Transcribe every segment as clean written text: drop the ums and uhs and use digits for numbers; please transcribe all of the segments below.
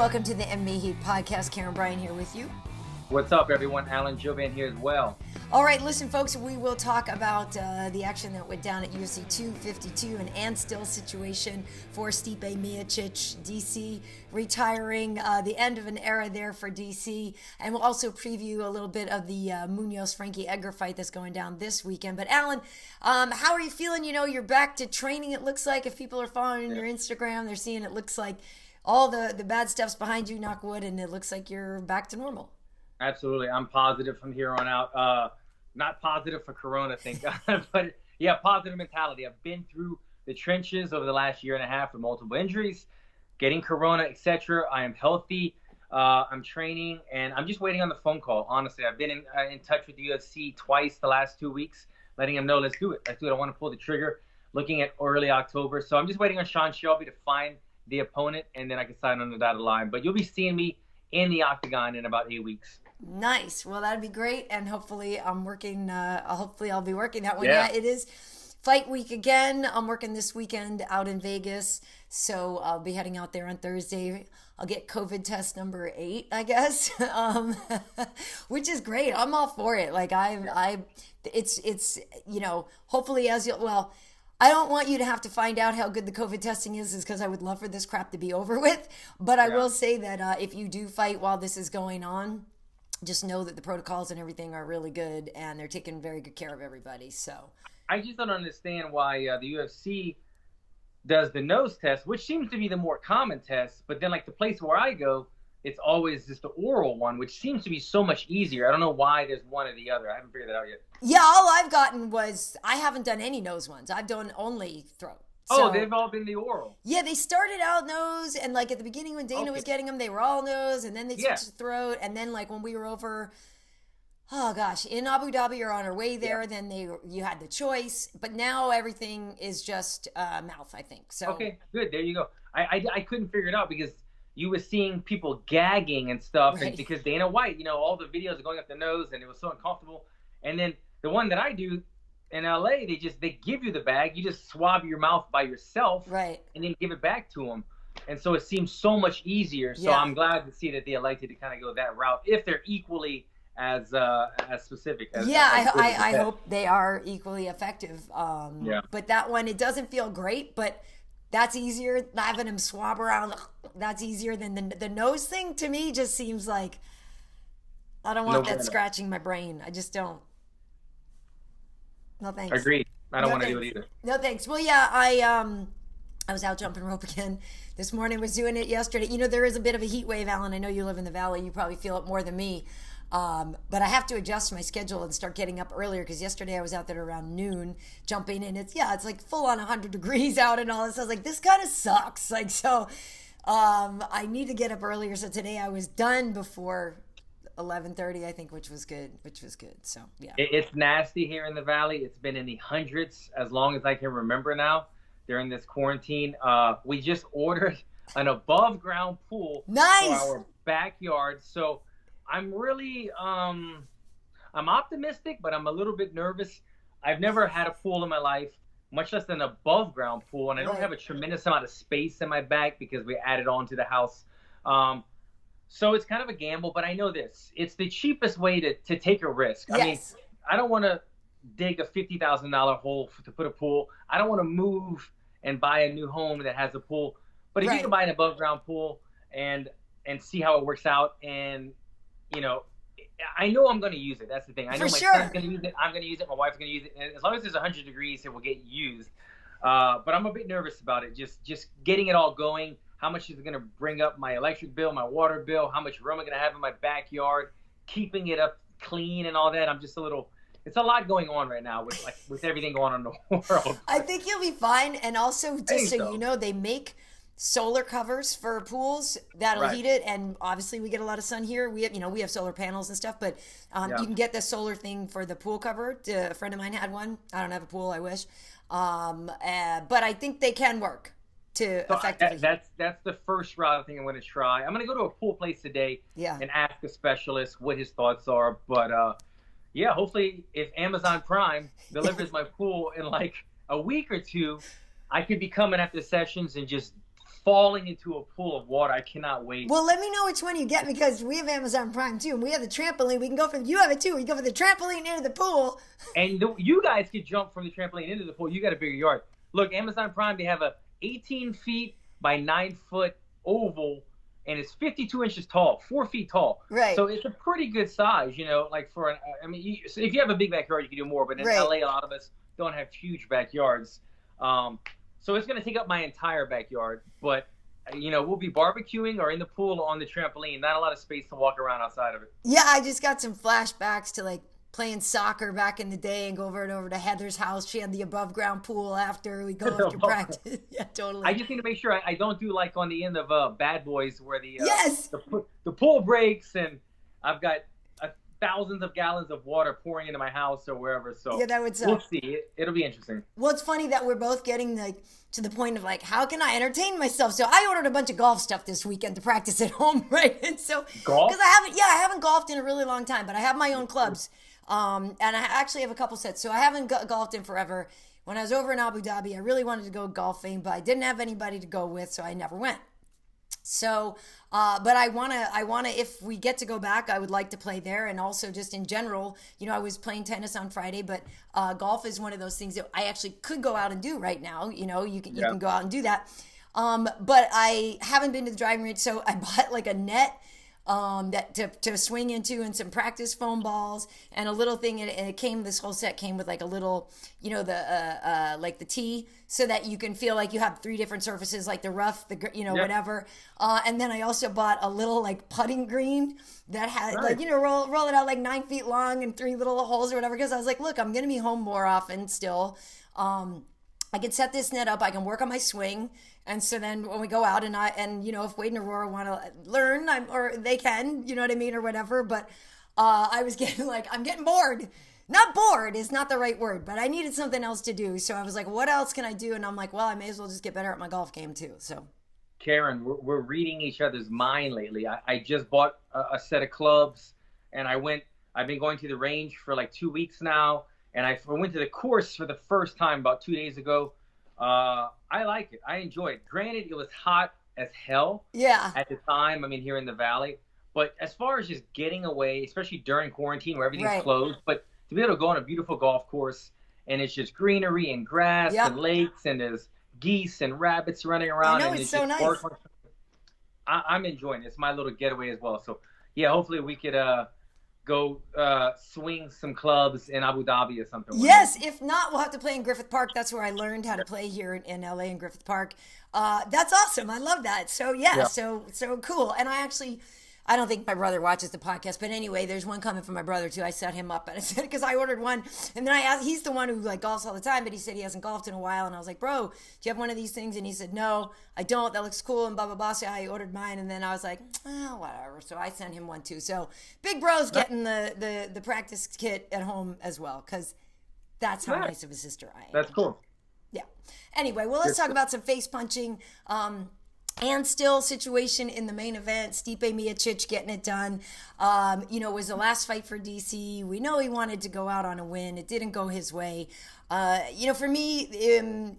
welcome to the MMA Heat podcast. Karyn, Bryant here with you. What's up, everyone? Alan Jouban here as well. All right, listen, folks, we will talk about the action that went down at UFC 252, an and still situation for Stipe Miocic, DC, retiring, the end of an era there for DC. And we'll also preview a little bit of the Munhoz, Frankie, Edgar fight that's going down this weekend. But Alan, how are you feeling? You know, you're back to training, it looks like. If people are following your Instagram, they're seeing it looks like all the bad stuff's behind you, knock wood, and it looks like you're back to normal. Absolutely. I'm positive from here on out. Not positive for Corona, thank God, but yeah, positive mentality. I've been through the trenches over the last year and a half with multiple injuries, getting Corona, etc. I am healthy. I'm training, and I'm just waiting on the phone call. Honestly, I've been in touch with the UFC twice the last 2 weeks, letting them know, let's do it. Let's do it. I want to pull the trigger, looking at early October. So I'm just waiting on Sean Shelby to find the opponent, and then I can sign on the dotted line. But you'll be seeing me in the octagon in about 8 weeks. Nice. Well, that'd be great. And hopefully I'm working, hopefully I'll be working that one. Yeah, it is fight week again. I'm working this weekend out in Vegas. So I'll be heading out there on Thursday. I'll get COVID test number 8, I guess, which is great. I'm all for it. Like it's, you know, hopefully I don't want you to have to find out how good the COVID testing is because I would love for this crap to be over with. But I will say that if you do fight while this is going on, just know that the protocols and everything are really good and they're taking very good care of everybody. So I just don't understand why the UFC does the nose test, which seems to be the more common test. But then like the place where I go, it's always just the oral one, which seems to be so much easier. I don't know why there's one or the other. I haven't figured that out yet. Yeah, all I've gotten was, I haven't done any nose ones. I've done only throat. So, they've all been the oral. Yeah, they started out nose, and like at the beginning when Dana was getting them, they were all nose, and then they switched to throat, and then like when we were over, in Abu Dhabi or on our way there, then you had the choice, but now everything is just mouth, I think. So okay, good. There you go. I couldn't figure it out because you were seeing people gagging and stuff, and because Dana White, you know, all the videos are going up the nose, and it was so uncomfortable. And then the one that I do in LA, they give you the bag. You just swab your mouth by yourself, and then give it back to them. And so it seems so much easier. So I'm glad to see that they elected to kind of go that route if they're equally as specific. I hope they are equally effective. But that one, it doesn't feel great, but that's easier. Having them swab around, that's easier than the nose thing. To me, just seems like I don't want that scratching my brain. I just don't. No thanks. Agreed. I don't want to do it either. No thanks. Well, yeah, I was out jumping rope again this morning. Was doing it yesterday. You know, there is a bit of a heat wave, Alan. I know you live in the valley. You probably feel it more than me. But I have to adjust my schedule and start getting up earlier because yesterday I was out there around noon jumping, and it's like full on 100 degrees out and all this. I was like, this kind of sucks. Like, so I need to get up earlier. So today I was done before 11:30, I think, which was good. So yeah, it's nasty here in the valley. It's been in the hundreds as long as I can remember now during this quarantine. We just ordered an above ground pool for our backyard. So I'm really I'm optimistic, but I'm a little bit nervous. I've never had a pool in my life, much less an above ground pool, and I don't have a tremendous amount of space in my back because we added on to the house. So it's kind of a gamble, but I know this. It's the cheapest way to take a risk. I mean, I don't want to dig a $50,000 hole to put a pool. I don't want to move and buy a new home that has a pool. But if you can buy an above-ground pool and see how it works out, and, you know, I know I'm going to use it. That's the thing. I know my son's going to use it. I'm going to use it. My wife's going to use it. And as long as there's 100 degrees, it will get used. But I'm a bit nervous about it. Just getting it all going. How much is it going to bring up my electric bill, my water bill? How much room am I going to have in my backyard? Keeping it up clean and all that. I'm just a little. It's a lot going on right now with everything going on in the world. I think you'll be fine. And also, just so you know, they make solar covers for pools that'll heat it. And obviously, we get a lot of sun here. We have solar panels and stuff. But you can get the solar thing for the pool cover. A friend of mine had one. I don't have a pool. I wish. But I think they can work. Effectively. That's the first route I think I'm going to try. I'm going to go to a pool place today and ask a specialist what his thoughts are. But hopefully if Amazon Prime delivers my pool in like a week or two, I could be coming after sessions and just falling into a pool of water. I cannot wait. Well, let me know which one you get, because we have Amazon Prime too, and we have the trampoline. We can go from, you have it too. We can go from the trampoline into the pool. And you guys could jump from the trampoline into the pool. You got a bigger yard. Look, Amazon Prime, they have a 18 feet by 9 foot oval, and it's 52 inches tall, 4 feet tall. Right. So it's a pretty good size, you know, like for so if you have a big backyard, you can do more, but in LA, a lot of us don't have huge backyards. So it's going to take up my entire backyard, but you know, we'll be barbecuing or in the pool or on the trampoline. Not a lot of space to walk around outside of it. Yeah, I just got some flashbacks to like playing soccer back in the day and go over to Heather's house. She had the above ground pool after we go after practice. Yeah, totally. I just need to make sure I don't do like on the end of Bad Boys where yes, the pool breaks and I've got thousands of gallons of water pouring into my house or wherever. So yeah, that would suck. We'll see. It'll be interesting. Well, it's funny that we're both getting like to the point of like, how can I entertain myself? So I ordered a bunch of golf stuff this weekend to practice at home, right? And so golf, because I haven't golfed in a really long time, but I have my own clubs, and I actually have a couple sets. So I haven't golfed in forever. When I was over in Abu Dhabi, I really wanted to go golfing, but I didn't have anybody to go with, so I never went. So, but I wanna, if we get to go back, I would like to play there. And also just in general, you know, I was playing tennis on Friday, but golf is one of those things that I actually could go out and do right now. You know, you can go out and do that. But I haven't been to the driving range, so I bought like a net that to swing into and some practice foam balls and a little thing, and it came, this whole set came with like a little, you know, the like the tee, so that you can feel like you have 3 different surfaces, like the rough, the, you know, whatever. And then I also bought a little like putting green that had like, you know, roll it out like 9 feet long and 3 little holes or whatever, because I was like, look, I'm gonna be home more often still. I can set this net up, I can work on my swing. And so then when we go out and you know, if Wade and Aurora want to learn, or they can, you know what I mean, or whatever. But I was getting like, I'm getting bored. Not bored is not the right word, but I needed something else to do. So I was like, what else can I do? And I'm like, well, I may as well just get better at my golf game too. So, Karyn, we're reading each other's mind lately. I just bought a set of clubs, and I've been going to the range for like 2 weeks now, and I went to the course for the first time about 2 days ago. I like it. I enjoy it. Granted, it was hot as hell at the time, I mean, here in the Valley. But as far as just getting away, especially during quarantine where everything's closed, but to be able to go on a beautiful golf course and it's just greenery and grass and lakes and there's geese and rabbits running around. I know, and it's so nice. I'm enjoying it. It's my little getaway as well. So, yeah, hopefully we could go swing some clubs in Abu Dhabi or something. Yes, if not, we'll have to play in Griffith Park. That's where I learned how to play here in LA in Griffith Park. That's awesome. I love that. So so cool. And I don't think my brother watches the podcast, but anyway, there's one coming from my brother too. I set him up, and I said, because I ordered one, and then I asked, he's the one who like golfs all the time, but he said he hasn't golfed in a while, and I was like, bro, do you have one of these things? And he said, no, I don't. That looks cool, and blah blah blah. So I ordered mine, and then I was like, oh, whatever. So I sent him one too. So big bro's getting the practice kit at home as well, because that's how nice of a sister I am. That's cool. Yeah. Anyway, well, let's talk about some face punching. And still situation in the main event, Stipe Miocic getting it done. You know, it was the last fight for DC. We know he wanted to go out on a win. It didn't go his way. You know, for me,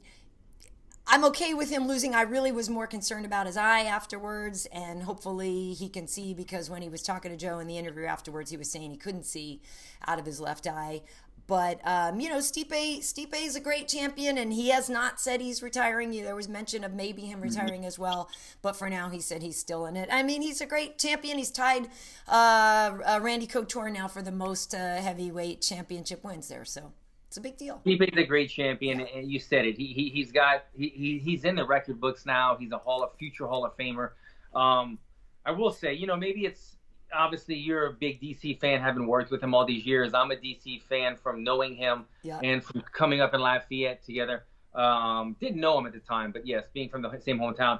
I'm okay with him losing. I really was more concerned about his eye afterwards, and hopefully he can see, because when he was talking to Joe in the interview afterwards, he was saying he couldn't see out of his left eye. But, you know, Stipe is a great champion, and he has not said he's retiring. There was mention of maybe him retiring as well. But for now, he said he's still in it. I mean, he's a great champion. He's tied Randy Couture now for the most heavyweight championship wins there. So it's a big deal. Stipe's a great champion, and you said it. He's in the record books now. He's a future Hall of Famer. I will say, you know, maybe it's, obviously you're a big DC fan, having worked with him all these years. I'm a DC fan from knowing him and from coming up in Lafayette together. Didn't know him at the time, but yes, being from the same hometown.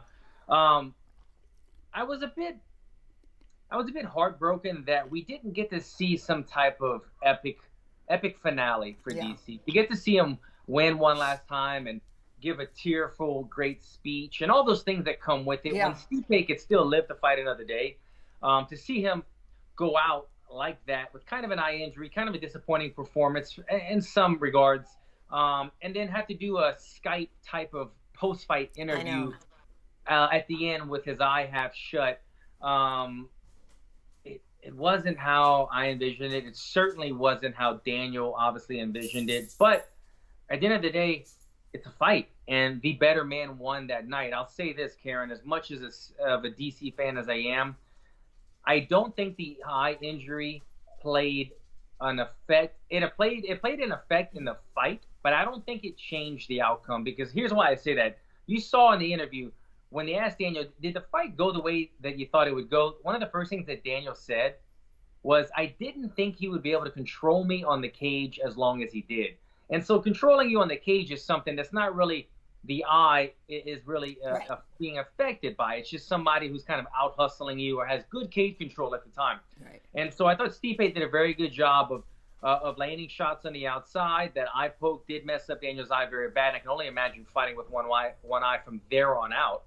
I was a bit heartbroken that we didn't get to see some type of epic finale for DC. You get to see him win one last time and give a tearful, great speech and all those things that come with it. When Stipe could still live to fight another day. To see him go out like that with kind of an eye injury, kind of a disappointing performance in some regards, and then have to do a Skype type of post-fight interview at the end with his eye half shut. It wasn't how I envisioned it. It certainly wasn't how Daniel obviously envisioned it. But at the end of the day, it's a fight, and the better man won that night. I'll say this, Karyn, as much as of a DC fan as I am, I don't think the eye injury played an effect. It played an effect in the fight, but I don't think it changed the outcome, because here's why I say that. You saw in the interview, when they asked Daniel, did the fight go the way that you thought it would go? One of the first things that Daniel said was, I didn't think he would be able to control me on the cage as long as he did. And so controlling you on the cage is something that's not really the eye is really being affected by. It's just somebody who's kind of out hustling you or has good cage control at the time. Right. And so I thought Stipe did a very good job of landing shots on the outside. That eye poke did mess up Daniel's eye very bad. I can only imagine fighting with one eye from there on out.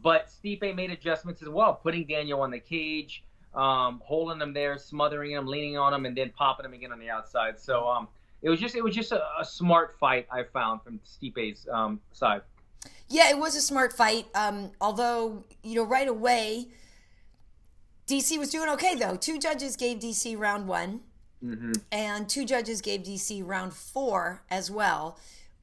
But Stipe made adjustments as well, putting Daniel on the cage, holding him there, smothering him, leaning on him, and then popping him again on the outside. So it was just a smart fight, I found, from Stipe's side. Yeah, it was a smart fight. Although, right away, DC was doing okay, though. 2 judges gave DC round 1, and 2 judges gave DC round 4 as well.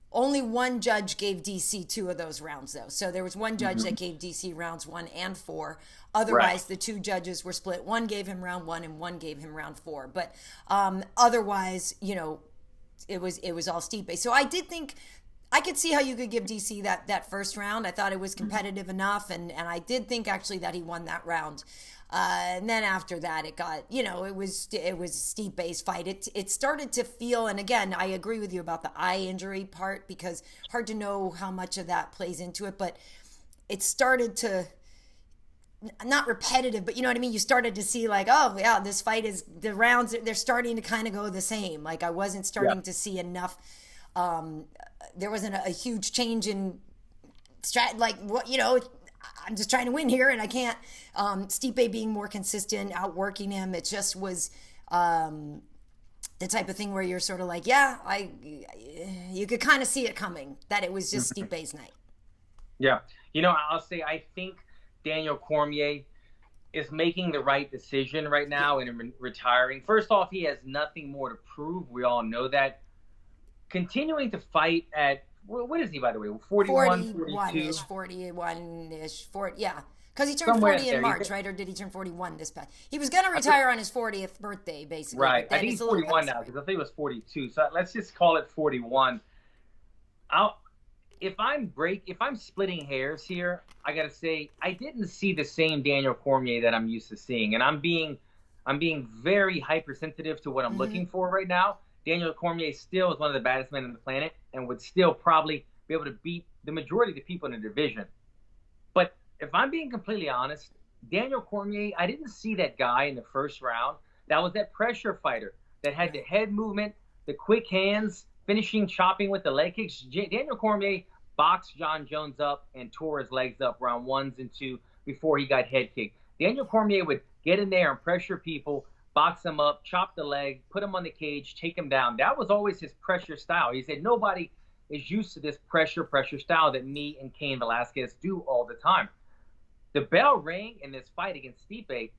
Only 1 judge gave DC 2 of those rounds, though. So there was 1 judge that gave DC rounds 1 and 4. Otherwise, the 2 judges were split. 1 gave him round 1 and 1 gave him round 4. But otherwise, it was all Stipe. So I did think I could see how you could give DC that first round. I thought it was competitive enough, and I did think actually that he won that round. And then after that, it got, it was Stipe's fight. It started to feel, and again, I agree with you about the eye injury part, because hard to know how much of that plays into it, but it started to, not repetitive, but you know what I mean? You started to see like, oh yeah, this fight is, the rounds, they're starting to kind of go the same. Like I wasn't starting to see enough, there wasn't a huge change in like what, I'm just trying to win here, and I can't. Stipe being more consistent, outworking him. It just was the type of thing where you're sort of like, you could kind of see it coming, that it was just Stipe's night. Yeah. I'll say, I think Daniel Cormier is making the right decision right now in retiring. First off, he has nothing more to prove. We all know that. Continuing to fight at, what is he, by the way? 41, 42? 41-ish, 40, yeah. Because he turned 40 in March, right? Or did he turn 41 this past? He was going to retire on his 40th birthday, basically. Right. I think he's 41 now, because I think it was 42. So let's just call it 41. If I'm splitting hairs here, I got to say, I didn't see the same Daniel Cormier that I'm used to seeing. And I'm being very hypersensitive to what I'm looking for right now. Daniel Cormier still is one of the baddest men on the planet and would still probably be able to beat the majority of the people in the division. But if I'm being completely honest, Daniel Cormier, I didn't see that guy in the first round. That was that pressure fighter that had the head movement, the quick hands, finishing chopping with the leg kicks. Daniel Cormier boxed John Jones up and tore his legs up round 1 and 2 before he got head kicked. Daniel Cormier would get in there and pressure people, box him up, chop the leg, put him on the cage, take him down. That was always his pressure style. He said nobody is used to this pressure style that me and Cain Velasquez do all the time. The bell rang in this fight against Stipe,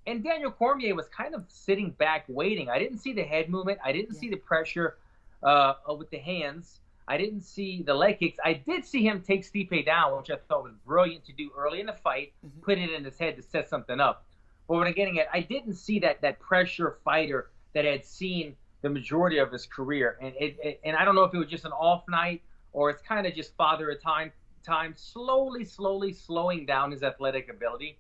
and Daniel Cormier was kind of sitting back waiting. I didn't see the head movement. I didn't see the pressure with the hands. I didn't see the leg kicks. I did see him take Stipe down, which I thought was brilliant to do early in the fight, put it in his head to set something up. But what I'm getting at, I didn't see that pressure fighter that had seen the majority of his career. And I don't know if it was just an off night or it's kind of just father of time slowly slowing down his athletic ability.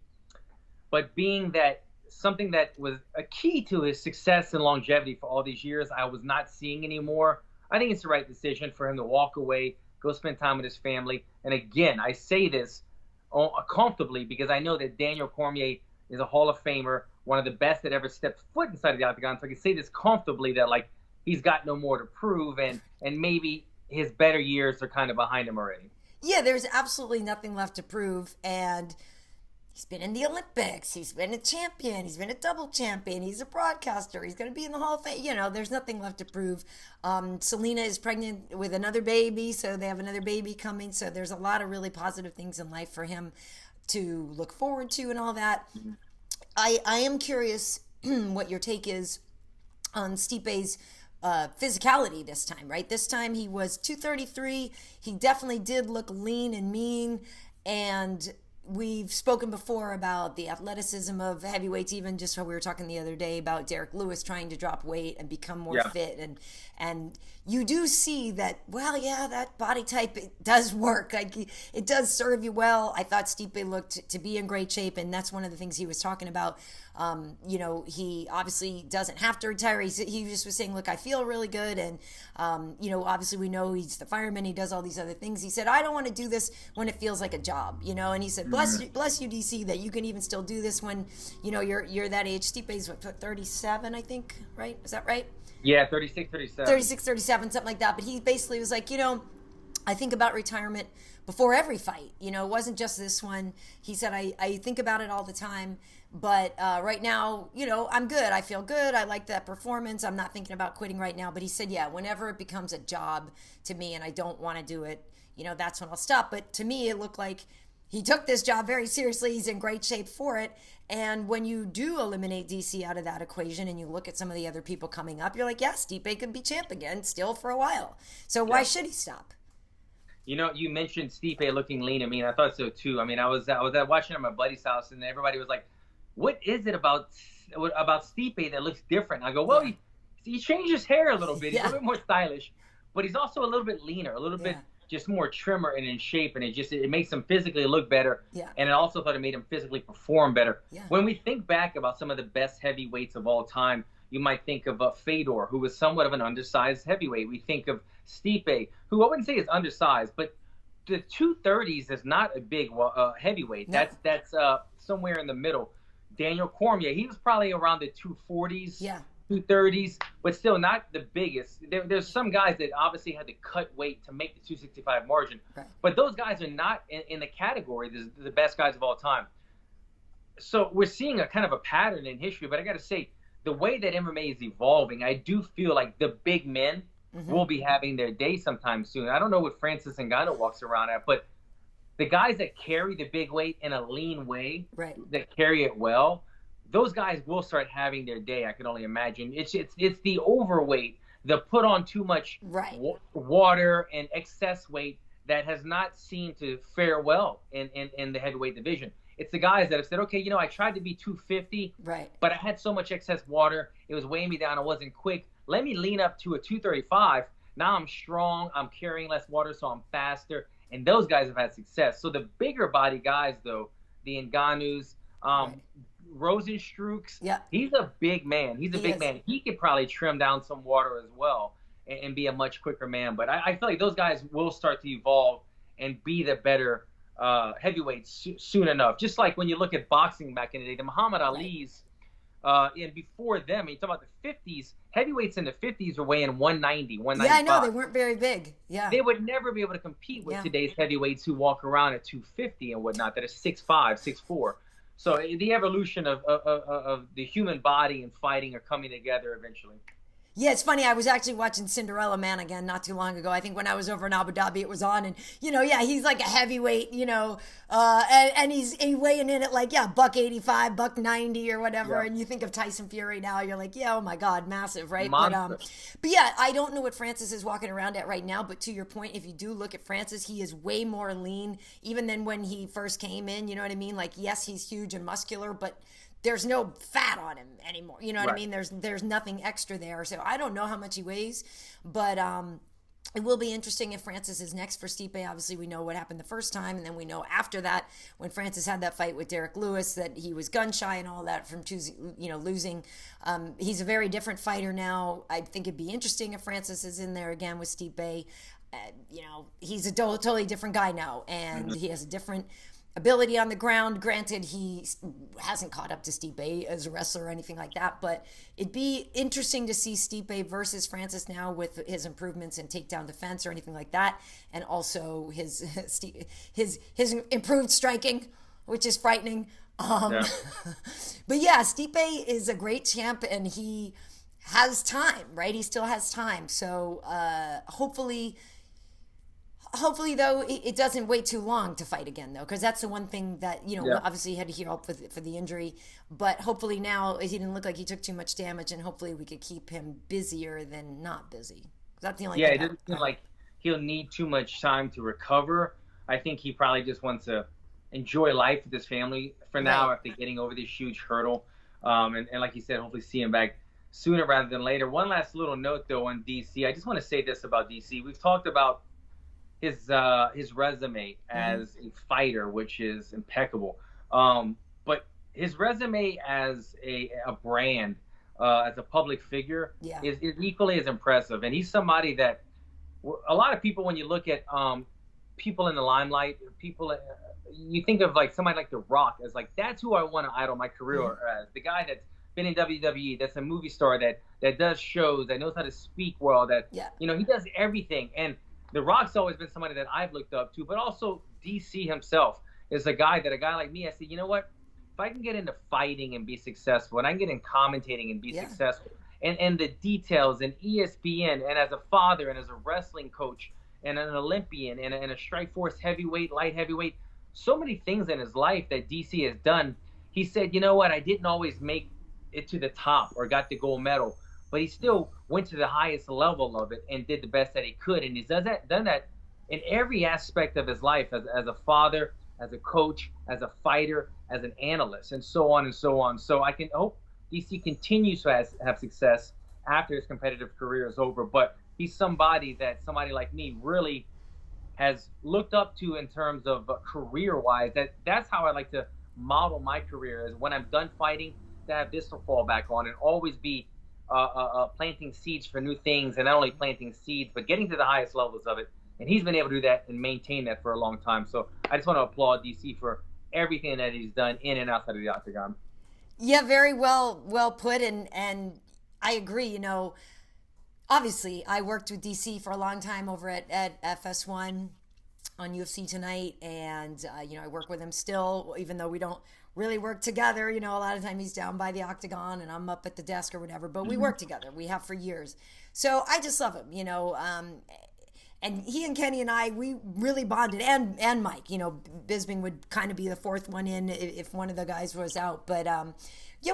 But being that something that was a key to his success and longevity for all these years, I was not seeing anymore. I think it's the right decision for him to walk away, go spend time with his family. And again, I say this comfortably because I know that Daniel Cormier is a Hall of Famer, one of the best that ever stepped foot inside of the octagon. So I can say this comfortably that like he's got no more to prove, and maybe his better years are kind of behind him already. Yeah, there's absolutely nothing left to prove, and He's been in the Olympics. He's been a champion. He's been a double champion. He's a broadcaster. He's going to be in the Hall of Fame. You know, there's nothing left to prove. Selena is pregnant with another baby, so they have another baby coming. So there's a lot of really positive things in life for him to look forward to and all that. I am curious what your take is on Stipe's physicality this time, right? This time he was 233. He definitely did look lean and mean, and we've spoken before about the athleticism of heavyweights, even just how we were talking the other day about Derek Lewis trying to drop weight and become more fit. And you do see that, well, yeah, that body type, it does work. Like, it does serve you well. I thought Stipe looked to be in great shape, and that's one of the things he was talking about. You know, he obviously doesn't have to retire. He just was saying, look, I feel really good. And, you know, obviously we know he's the fireman. He does all these other things. He said, I don't want to do this when it feels like a job, you know? And he said, bless you, DC, that you can even still do this when, you know, you're that age. Stipe's what, 37, I think, right? Is that right? Yeah, 36, 37. 36, 37, something like that. But he basically was like, you know, I think about retirement before every fight. You know, it wasn't just this one. He said, I think about it all the time. But right now, you know, I'm good. I feel good. I like that performance. I'm not thinking about quitting right now. But he said, yeah, whenever it becomes a job to me and I don't want to do it, you know, that's when I'll stop. But to me, it looked like he took this job very seriously. He's in great shape for it. And when you do eliminate DC out of that equation and you look at some of the other people coming up, you're like, yeah, Stipe could be champ again still for a while. So why should he stop? You know, you mentioned Stipe looking lean. I mean, I thought so too. I mean, I was watching at my buddy's house, and everybody was like, what is it about Stipe that looks different? I go, well, he changed his hair a little bit. He's a little bit more stylish, but he's also a little bit leaner, a little bit just more trimmer and in shape, and it makes him physically look better. Yeah. And I also thought it made him physically perform better. Yeah. When we think back about some of the best heavyweights of all time, you might think of Fedor, who was somewhat of an undersized heavyweight. We think of Stipe, who I wouldn't say is undersized, but the 230s is not a big heavyweight. No. That's somewhere in the middle. Daniel Cormier, he was probably around the 240s, 230s, but still not the biggest. There's some guys that obviously had to cut weight to make the 265 margin, but those guys are not in the category the best guys of all time. So we're seeing a kind of a pattern in history, but I got to say, the way that MMA is evolving, I do feel like the big men will be having their day sometime soon. I don't know what Francis Ngannou walks around at, but the guys that carry the big weight in a lean way, that carry it well, those guys will start having their day. I can only imagine. It's the overweight, the put on too much water and excess weight that has not seemed to fare well in the heavyweight division. It's the guys that have said, okay, you know, I tried to be 250, but I had so much excess water, it was weighing me down, I wasn't quick. Let me lean up to a 235. Now I'm strong, I'm carrying less water, so I'm faster. And those guys have had success. So the bigger body guys, though, the Ngannous, Rozenstruiks, he's a big man. He's a big man. He could probably trim down some water as well and be a much quicker man. But I feel like those guys will start to evolve and be the better heavyweights soon enough. Just like when you look at boxing back in the day, the Muhammad Ali's, and before them, you talk about the 50s, heavyweights in the 50s were weighing 190, 195. Yeah, I know. They weren't very big. Yeah. They would never be able to compete with today's heavyweights who walk around at 250 and whatnot, that is 6'5", 6'4". So the evolution of the human body and fighting are coming together eventually. Yeah, it's funny. I was actually watching Cinderella Man again not too long ago. I think when I was over in Abu Dhabi, it was on. And, you know, he's like a heavyweight, you know, and he's weighing in at like, $185, $190 or whatever. Yeah. And you think of Tyson Fury now, you're like, yeah, oh my God, massive, right? But yeah, I don't know what Francis is walking around at right now. But to your point, if you do look at Francis, he is way more lean even than when he first came in. You know what I mean? Like, yes, he's huge and muscular, but there's no fat on him anymore. You know what I mean? There's nothing extra there. So I don't know how much he weighs, but it will be interesting if Francis is next for Stipe. Obviously, we know what happened the first time, and then we know after that, when Francis had that fight with Derek Lewis, that he was gun shy and all that from losing. He's a very different fighter now. I think it'd be interesting if Francis is in there again with Stipe. He's a totally different guy now, and he has a different ability on the ground. Granted, he hasn't caught up to Stipe as a wrestler or anything like that, but it'd be interesting to see Stipe versus Francis now with his improvements in takedown defense or anything like that, and also his improved striking, which is frightening. Yeah. But yeah, Stipe is a great champ, and he has time, right? He still has time. So hopefully though it doesn't wait too long to fight again, though, because that's the one thing that obviously he had to heal up for the injury, but hopefully now he didn't look like he took too much damage, and hopefully we could keep him busier than not busy. That's the only thing. It doesn't seem like he'll need too much time to recover. I think he probably just wants to enjoy life with his family for now after getting over this huge hurdle. And like you said, hopefully see him back sooner rather than later. One last little note, though, on DC. I just want to say this about DC. We've talked about his resume as a fighter, which is impeccable. But his resume as a brand, as a public figure, is equally as impressive. And he's somebody that a lot of people, when you look at people in the limelight, you think of like somebody like The Rock as like, that's who I want to idol my career as. The guy that's been in WWE, that's a movie star, that does shows, that knows how to speak well, that he does everything. And The Rock's always been somebody that I've looked up to, but also DC himself is a guy like me, I say, you know what? If I can get into fighting and be successful, and I can get in commentating and be successful, and the details, and ESPN, and as a father, and as a wrestling coach, and an Olympian, and a Strikeforce heavyweight, light heavyweight, so many things in his life that DC has done. He said, you know what? I didn't always make it to the top or got the gold medal, but he still went to the highest level of it and did the best that he could. And he's done that in every aspect of his life, as a father, as a coach, as a fighter, as an analyst, and so on and so on. So I can hope DC continues to have success after his competitive career is over. But he's somebody like me really has looked up to in terms of career-wise. That's how I like to model my career, is when I'm done fighting, to have this to fall back on and always be planting seeds for new things, and not only planting seeds, but getting to the highest levels of it. And he's been able to do that and maintain that for a long time. So I just want to applaud DC for everything that he's done in and outside of the octagon. Yeah, very well put. And I agree. Obviously, I worked with DC for a long time over at FS1 on UFC Tonight, and I work with him still, even though we don't really work together. A lot of time he's down by the octagon and I'm up at the desk or whatever, but we work together. We have for years. So I just love him, and he and Kenny and I, we really bonded, and Mike, Bisping would kind of be the fourth one in if one of the guys was out. But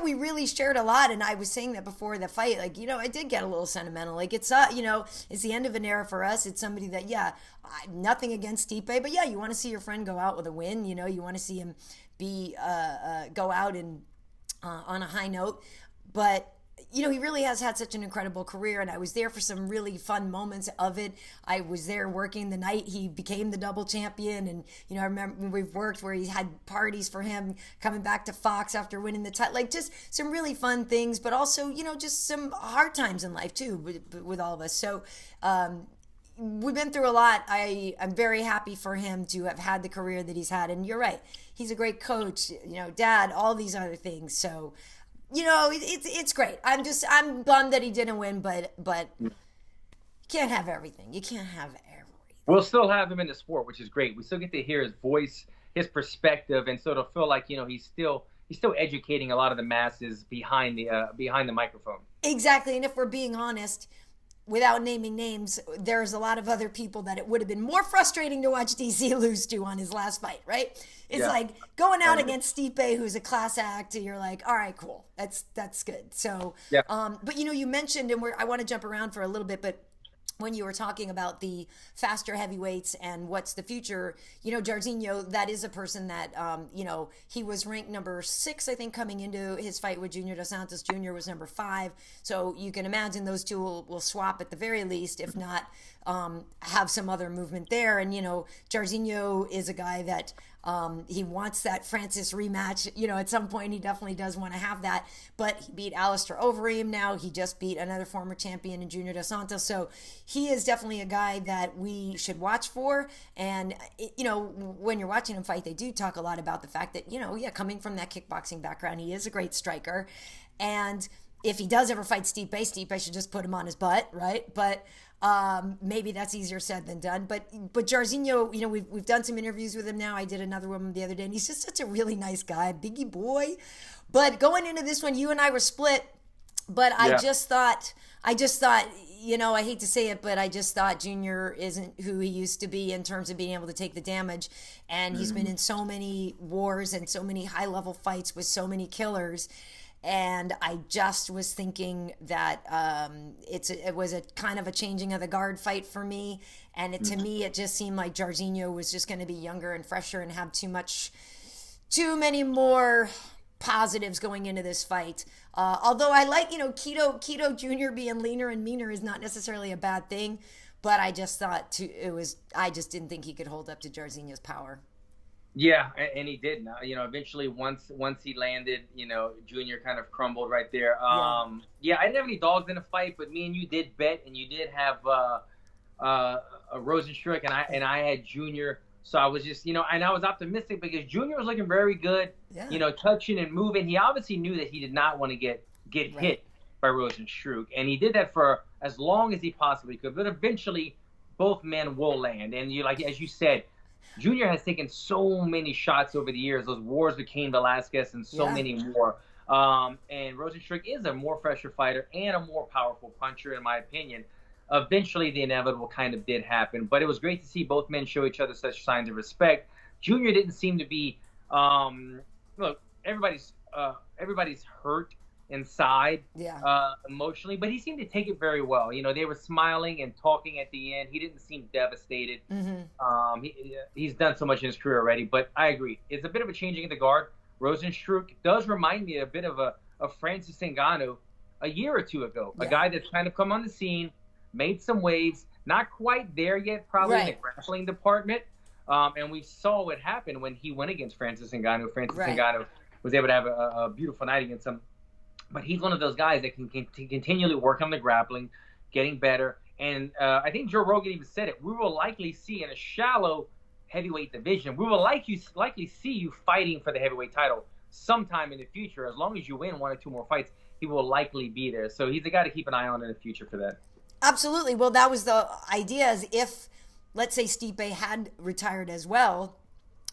we really shared a lot. And I was saying that before the fight, I did get a little sentimental. Like it's the end of an era for us. It's somebody that, nothing against Stipe, but you want to see your friend go out with a win. You want to see him go out and on a high note. But he really has had such an incredible career, and I was there for some really fun moments of it. I was there working the night he became the double champion, and I remember we've worked where he had parties for him coming back to Fox after winning the title, like just some really fun things, but also just some hard times in life too with all of us. So we've been through a lot. I'm very happy for him to have had the career that he's had, and you're right, he's a great coach, dad, all these other things. So it's great. I'm bummed that he didn't win, but you can't have everything. You can't have everything. We'll still have him in the sport, which is great. We still get to hear his voice, his perspective, and so it'll feel like he's still educating a lot of the masses behind the microphone. Exactly, and if we're being honest, without naming names, there's a lot of other people that it would have been more frustrating to watch DC lose to on his last fight, right? It's like going out against Stipe, who's a class act, and you're like, all right, cool. That's good. So, but you mentioned, and I want to jump around for a little bit, but when you were talking about the faster heavyweights and what's the future, Jairzinho, that is a person that, he was ranked number 6, I think, coming into his fight with Junior Dos Santos. Junior was number 5. So you can imagine those two will swap at the very least, if not have some other movement there. And, Jairzinho is a guy that he wants that Francis rematch. At some point he definitely does want to have that. But he beat Alistair Overeem now. He just beat another former champion in Junior Dos Santos. So he is definitely a guy that we should watch for. And, when you're watching him fight, they do talk a lot about the fact that, coming from that kickboxing background, he is a great striker. And if he does ever fight Stipe should just put him on his butt, right? But maybe that's easier said than done. But Jairzinho, you know, we've done some interviews with him now. I did another one the other day, and he's just such a really nice guy, biggie boy. But going into this one, you and I were split. But I just thought, you know, I hate to say it, but I just thought Junior isn't who he used to be in terms of being able to take the damage. And he's been in so many wars and so many high-level fights with so many killers. And I just was thinking that it was a kind of a changing of the guard fight for me. And to me, it just seemed like Jairzinho was just going to be younger and fresher and have too many more positives going into this fight. Although I like, you know, Chito Jr. being leaner and meaner is not necessarily a bad thing, but I just thought I just didn't think he could hold up to Jairzinho's power. Yeah, and he did. You know, eventually once he landed, you know, Junior kind of crumbled right there. I didn't have any dogs in the fight, but me and you did bet, and you did have a Rozenstruik, and I had Junior. So I was just, you know, and I was optimistic because Junior was looking very good, you know, touching and moving. He obviously knew that he did not want to get hit by Rozenstruik, and he did that for as long as he possibly could. But eventually, both men will land. And you, like as you said, Junior has taken so many shots over the years. Those wars with Cain Velasquez and so many more. And Rozenstruik is a more fresher fighter and a more powerful puncher, in my opinion. Eventually, the inevitable kind of did happen, but it was great to see both men show each other such signs of respect. Junior didn't seem to be, look, everybody's hurt inside emotionally, but he seemed to take it very well. You know, they were smiling and talking at the end. He didn't seem devastated. He's done so much in his career already, but I agree. It's a bit of a changing of the guard. Rozenstruik does remind me a bit of a Francis Ngannou a year or two ago, a guy that's kind of come on the scene, made some waves, not quite there yet, probably in the grappling department. And we saw what happened when he went against Francis Ngannou. Ngannou was able to have a beautiful night against him. But he's one of those guys that can continually work on the grappling, getting better. And I think Joe Rogan even said it. We will likely see in a shallow heavyweight division, we will likely see you fighting for the heavyweight title sometime in the future. As long as you win one or two more fights, he will likely be there. So he's a guy to keep an eye on in the future for that. Absolutely. Well, that was the idea, is if, let's say, Stipe had retired as well,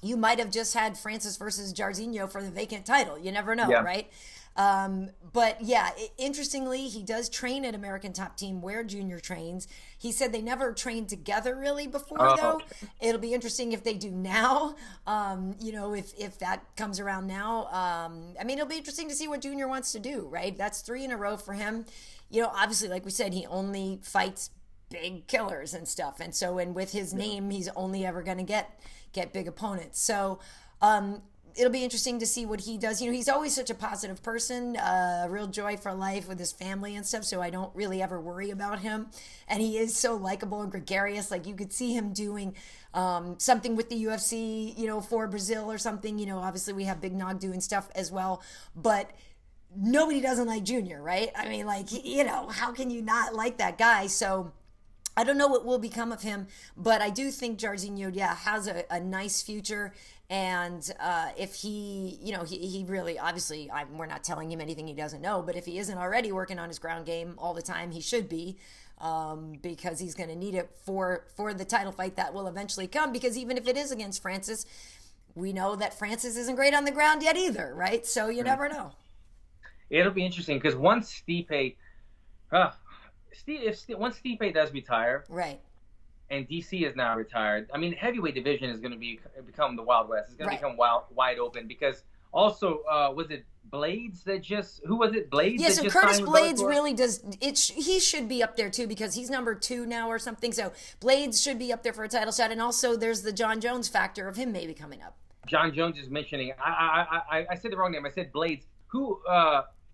you might have just had Francis versus Jairzinho for the vacant title. You never know, right? But yeah, interestingly, he does train at American Top Team where Junior trains. He said they never trained together really before, though. It'll be interesting if they do now, you know, if that comes around now. I mean, it'll be interesting to see what Junior wants to do, right? That's 3 in a row for him. You know, obviously, like we said, he only fights big killers and stuff. And so, and with his name, he's only ever going to get big opponents. So, it'll be interesting to see what he does. You know, he's always such a positive person, a real joy for life with his family and stuff. So I don't really ever worry about him. And he is so likable and gregarious. Like, you could see him doing something with the UFC, you know, for Brazil or something. You know, obviously we have Big Nog doing stuff as well, but nobody doesn't like Junior, right? I mean, like, you know, how can you not like that guy? So I don't know what will become of him, but I do think Jairzinho, has a nice future. And if he, you know, he really, obviously, we're not telling him anything he doesn't know, but if he isn't already working on his ground game all the time, he should be, because he's going to need it for the title fight that will eventually come. Because even if it is against Francis, we know that Francis isn't great on the ground yet either, right? So you never know. It'll be interesting because once Stipe does retire, right, and DC is now retired, I mean, heavyweight division is going to become the Wild West. It's going to become wide open because also, was it Blades that just, who was it? Blades? Yeah, that so just Curtis signed Blades Bellator? really does, he should be up there too because he's number 2 now or something. So Blades should be up there for a title shot. And also there's the John Jones factor of him maybe coming up. John Jones is mentioning, I said the wrong name. I said Blades. Who,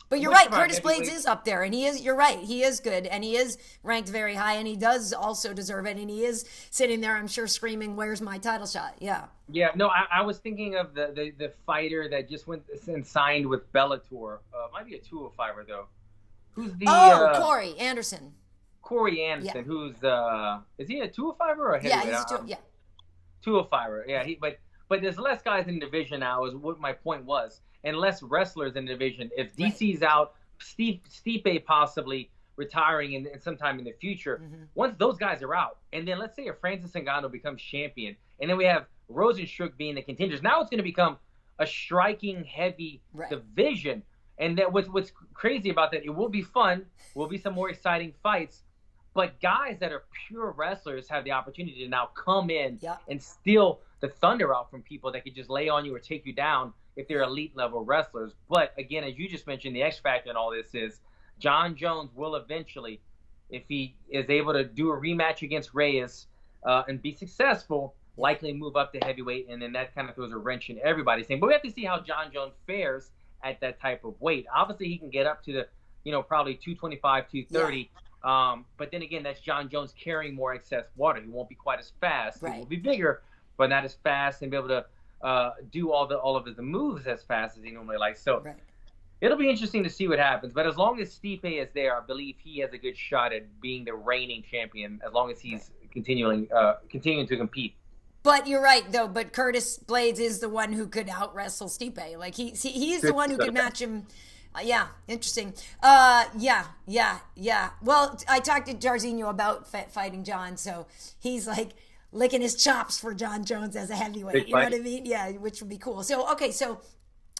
but you're right, Curtis Blades is up there, and you're right, he is good, and he is ranked very high, and he does also deserve it, and he is sitting there, I'm sure, screaming, where's my title shot? Yeah, no, I was thinking of the fighter that just went and signed with Bellator. Might be a 205er, though. Who's the... Corey Anderson. Corey Anderson, who's... is he a 205er or a heavyweight? Yeah, he's 205er, yeah. But there's less guys in the division now, is what my point was. And less wrestlers in the division. If DC's out, Stipe possibly retiring in sometime in the future. Once those guys are out, and then let's say if Francis Ngannou becomes champion, and then we have Rozenstruik being the contenders, now it's going to become a striking heavy division. And that what's crazy about that, it will be fun, will be some more exciting fights, but guys that are pure wrestlers have the opportunity to now come in and steal the thunder out from people that could just lay on you or take you down if they're elite level wrestlers. But again, as you just mentioned, the X factor in all this is Jon Jones will eventually, if he is able to do a rematch against Reyes and be successful, likely move up to heavyweight, and then that kind of throws a wrench in everybody's thing. But we have to see how Jon Jones fares at that type of weight. Obviously, he can get up to the, probably 225, 230. But then again, that's Jon Jones carrying more excess water. He won't be quite as fast. He will be bigger, but not as fast, and be able to do all of the moves as fast as he normally likes. So it'll be interesting to see what happens. But as long as Stipe is there, I believe he has a good shot at being the reigning champion, as long as he's continuing to compete. But you're right, though. But Curtis Blades is the one who could out wrestle Stipe. Like he's the one who could match him. Yeah, interesting. Yeah. Well, I talked to Jairzinho about fighting John, so he's like licking his chops for Jon Jones as a heavyweight. You know what I mean? Yeah, which would be cool. So okay, so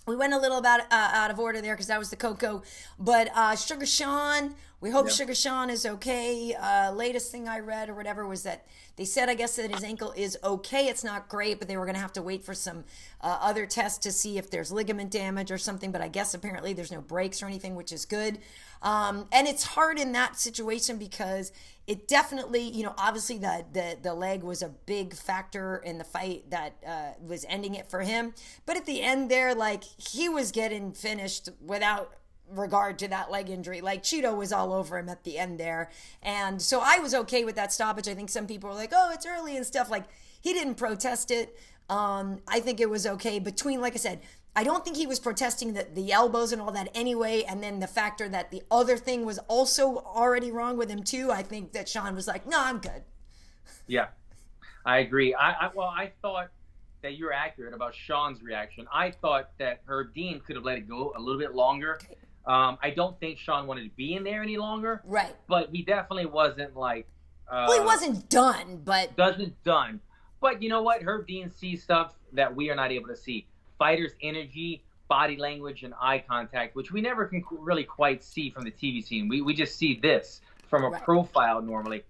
we went a little out of order there because that was the Coco. But Sugar Sean, we hope Sugar Sean is okay. Latest thing I read or whatever was that they said, I guess, that his ankle is okay. It's not great, but they were going to have to wait for some other tests to see if there's ligament damage or something. But I guess apparently there's no breaks or anything, which is good. And it's hard in that situation because it definitely, obviously the leg was a big factor in the fight that was ending it for him. But at the end there, like, he was getting finished without regard to that leg injury. Like, Chito was all over him at the end there. And so I was okay with that stoppage. I think some people were like, oh, it's early and stuff. Like, he didn't protest it. I think it was okay between, like I said, I don't think he was protesting the elbows and all that anyway. And then the factor that the other thing was also already wrong with him too. I think that Sean was like, no, I'm good. Yeah, I agree. I thought that you're accurate about Sean's reaction. I thought that Herb Dean could have let it go a little bit longer. Okay. I don't think Sean wanted to be in there any longer. Right. But he definitely wasn't like... well, he wasn't done, but... Done. But you know what? Herb Dean sees stuff that we are not able to see. Fighters' energy, body language, and eye contact, which we never can really quite see from the TV scene. We just see this from a profile normally.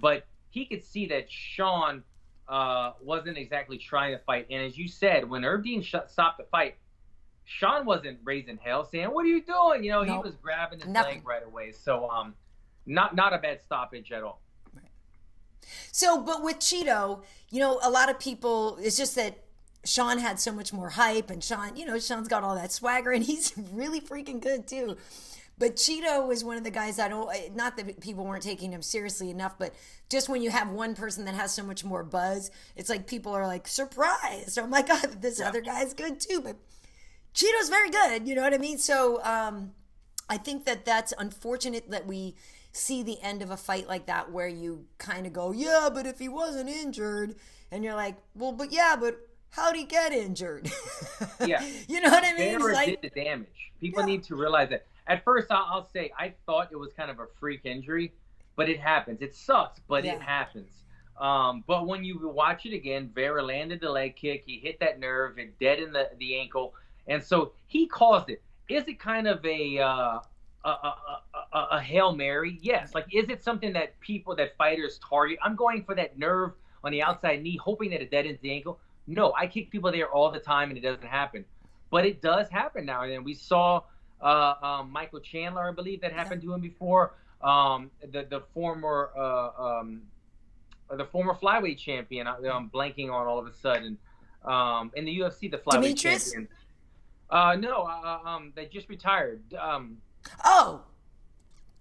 But he could see that Sean wasn't exactly trying to fight. And as you said, when Herb Dean stopped the fight, Sean wasn't raising hell saying, what are you doing? He was grabbing his leg right away. So not a bad stoppage at all. Right. So, but with Chito, a lot of people, it's just that Sean had so much more hype, and Sean, Sean's got all that swagger, and he's really freaking good too. But Chito was one of the guys not that people weren't taking him seriously enough, but just when you have one person that has so much more buzz, it's like people are like surprised. Oh my God, this other guy's good too. But Chito's very good, you know what I mean? So I think that's unfortunate that we see the end of a fight like that where you kind of go, yeah, but if he wasn't injured, and you're like, well, but how'd he get injured? Yeah. You know what I mean? Vera did the damage. People need to realize that. At first, I'll say, I thought it was kind of a freak injury, but it happens. It sucks, but it happens. But when you watch it again, Vera landed the leg kick. He hit that nerve. It deadened the ankle. And so he caused it. Is it kind of a Hail Mary? Yes. Like, is it something that fighters target? I'm going for that nerve on the outside knee, hoping that it deadens the ankle. No, I kick people there all the time, and it doesn't happen. But it does happen now and then. We saw Michael Chandler, I believe, that happened to him before. The former flyweight champion. I'm blanking on all of a sudden. In the UFC, the flyweight Demetrius? champion. No, they just retired.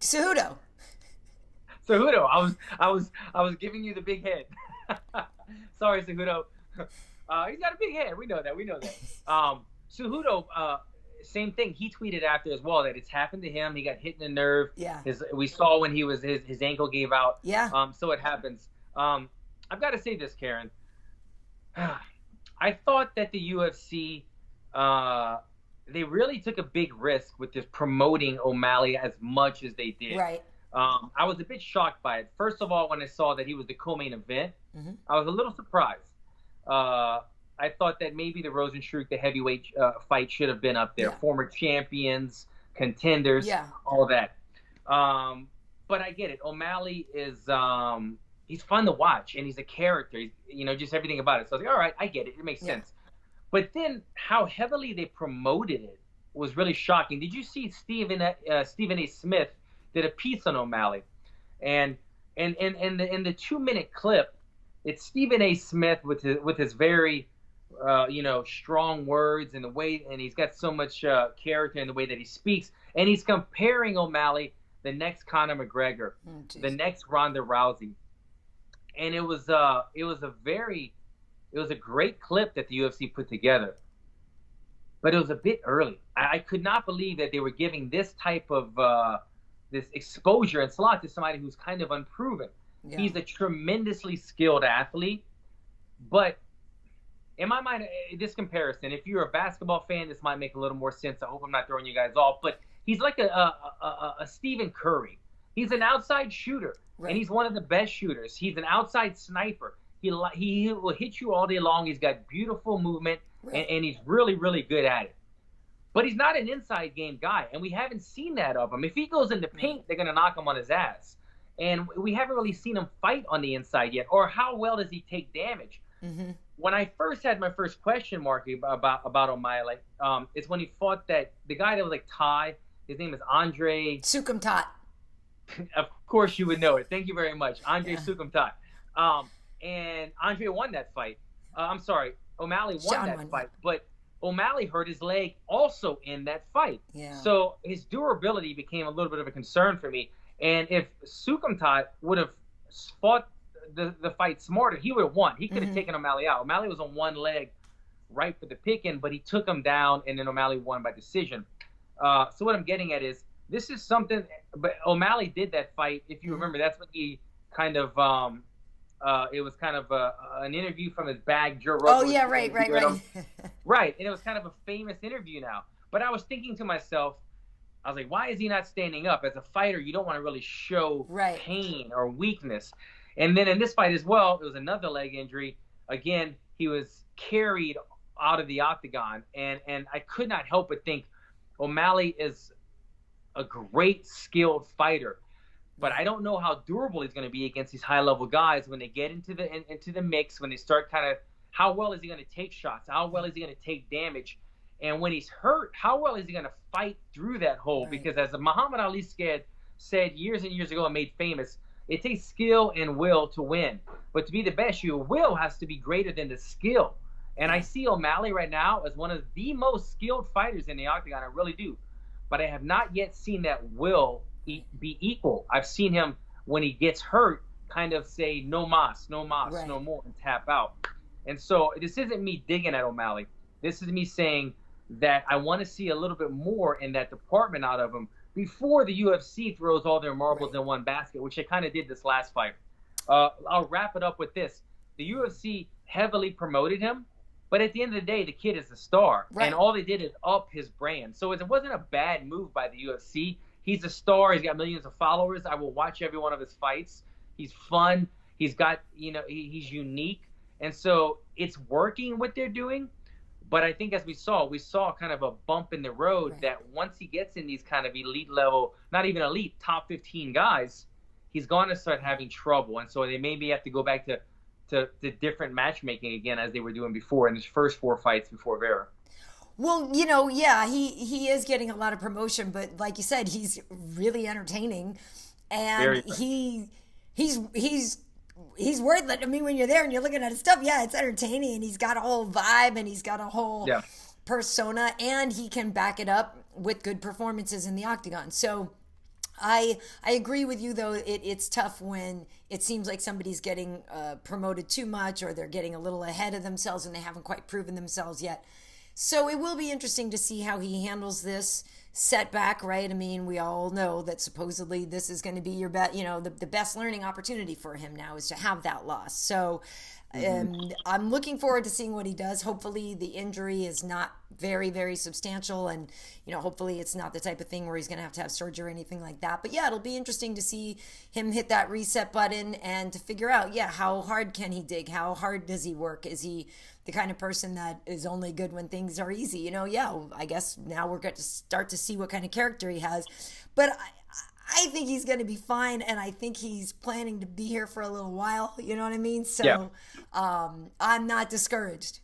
Cejudo. Cejudo. I was giving you the big head. Sorry, Cejudo. He's got a big head. We know that. Cejudo, same thing. He tweeted after as well that it's happened to him. He got hit in the nerve. Yeah. We saw when his ankle gave out. Yeah. So it happens. I've got to say this, Karyn. I thought that the UFC they really took a big risk with this promoting O'Malley as much as they did. Right. I was a bit shocked by it. First of all, when I saw that he was the co-main event, I was a little surprised. I thought that maybe the Rozenstruik, the heavyweight fight should have been up there. Yeah. Former champions, contenders, all that. But I get it. O'Malley is he's fun to watch, and he's a character. He's, just everything about it. So I was like, all right, I get it. It makes sense. But then how heavily they promoted it was really shocking. Did you see Stephen A. Smith did a piece on O'Malley? And in the 2-minute clip, it's Stephen A. Smith with his very strong words and the way, and he's got so much character in the way that he speaks, and he's comparing O'Malley, the next Conor McGregor, the next Ronda Rousey, and it was a great clip that the UFC put together, but it was a bit early. I could not believe that they were giving this type of this exposure and slot to somebody who's kind of unproven. Yeah. He's a tremendously skilled athlete, but in my mind, this comparison, if you're a basketball fan, this might make a little more sense. I hope I'm not throwing you guys off, but he's like a Stephen Curry. He's an outside shooter, and he's one of the best shooters. He's an outside sniper. He will hit you all day long. He's got beautiful movement, and he's really, really good at it. But he's not an inside game guy, and we haven't seen that of him. If he goes in the paint, they're going to knock him on his ass. And we haven't really seen him fight on the inside yet, or how well does he take damage? When I first had my first question mark about O'Malley, it's when he fought the guy that was like Thai. His name is Andre Sukumtat. Of course you would know it. Thank you very much. Andre Sukumtat. And Andre won that fight. I'm sorry, O'Malley won that fight. But O'Malley hurt his leg also in that fight. Yeah. So his durability became a little bit of a concern for me. And if Sukumtat would have fought the fight smarter, he would have won. He could have taken O'Malley out. O'Malley was on one leg right for the picking, but he took him down, and then O'Malley won by decision. So what I'm getting at is this is something, but O'Malley did that fight. If you remember, that's what he kind of, it was kind of an interview from his bag. Joe Rogan. Oh, yeah, right. Right, and it was kind of a famous interview now. But I was thinking to myself, I was like, why is he not standing up? As a fighter, you don't want to really show pain or weakness. And then in this fight as well, it was another leg injury. Again, he was carried out of the octagon. And I could not help but think O'Malley is a great skilled fighter. But I don't know how durable he's going to be against these high-level guys when they get into the mix, when they start kind of, how well is he going to take shots? How well is he going to take damage? And when he's hurt, how well is he going to fight through that hole? Because as Muhammad Ali said years and years ago and made famous, it takes skill and will to win. But to be the best, your will has to be greater than the skill. And I see O'Malley right now as one of the most skilled fighters in the octagon. I really do. But I have not yet seen that will be equal. I've seen him, when he gets hurt, kind of say, no mas, no more, and tap out. And so this isn't me digging at O'Malley. This is me saying that I want to see a little bit more in that department out of him before the UFC throws all their marbles in one basket, which they kind of did this last fight. I'll wrap it up with this. The UFC heavily promoted him, but at the end of the day, the kid is a star, and all they did is up his brand. So it wasn't a bad move by the UFC. He's a star. He's got millions of followers. I will watch every one of his fights. He's fun. He's got, he's unique. And so it's working what they're doing. But I think as we saw kind of a bump in the road that once he gets in these kind of elite level, not even elite, top 15 guys, he's going to start having trouble. And so they maybe have to go back to different matchmaking again as they were doing before in his first 4 fights before Vera. Well, he is getting a lot of promotion, but like you said, he's really entertaining, and he's worth it. I mean, when you're there and you're looking at his stuff, it's entertaining, and he's got a whole vibe, and he's got a whole persona, and he can back it up with good performances in the octagon. So I agree with you, though. It's tough when it seems like somebody's getting promoted too much, or they're getting a little ahead of themselves and they haven't quite proven themselves yet. So it will be interesting to see how he handles this setback, right? I mean, we all know that supposedly this is going to be your best, the best learning opportunity for him now is to have that loss. So I'm looking forward to seeing what he does. Hopefully the injury is not very, very substantial, and hopefully it's not the type of thing where he's going to have surgery or anything like that. But yeah, it'll be interesting to see him hit that reset button and to figure out, how hard can he dig? How hard does he work? Is he the kind of person that is only good when things are easy? I guess now we're going to start to see what kind of character he has. But I think he's going to be fine, and I think he's planning to be here for a little while. You know what I mean? So I'm not discouraged.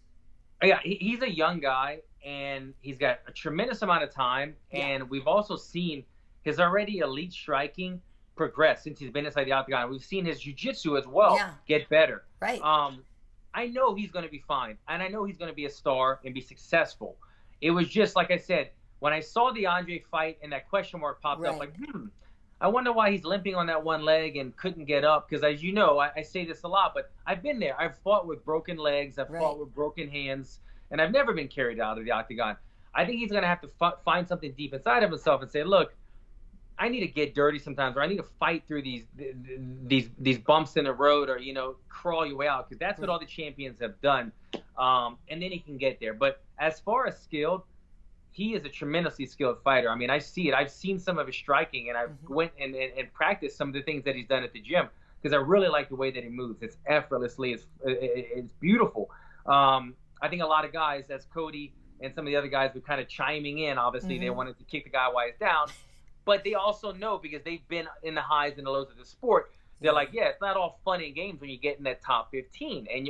Yeah, he's a young guy, and he's got a tremendous amount of time. And we've also seen his already elite striking progress since he's been inside the octagon. We've seen his jiu-jitsu as well get better. Right. I know he's going to be fine, and I know he's going to be a star and be successful. It was just, like I said, when I saw the Andre fight and that question mark popped up, like, I wonder why he's limping on that one leg and couldn't get up. Because as you know, I say this a lot, but I've been there. I've fought with broken legs. I've fought with broken hands. And I've never been carried out of the octagon. I think he's going to have to find something deep inside of himself and say, look, I need to get dirty sometimes, or I need to fight through these bumps in the road, or, crawl your way out. Because that's what all the champions have done. And then he can get there. But as far as skilled, he is a tremendously skilled fighter. I mean, I see it. I've seen some of his striking, and I went and practiced some of the things that he's done at the gym because I really like the way that he moves. It's effortlessly. It's beautiful. I think a lot of guys, as Cody and some of the other guys were kind of chiming in, obviously they wanted to kick the guy while he's down, but they also know because they've been in the highs and the lows of the sport. They're like, it's not all fun and games when you get in that top 15, and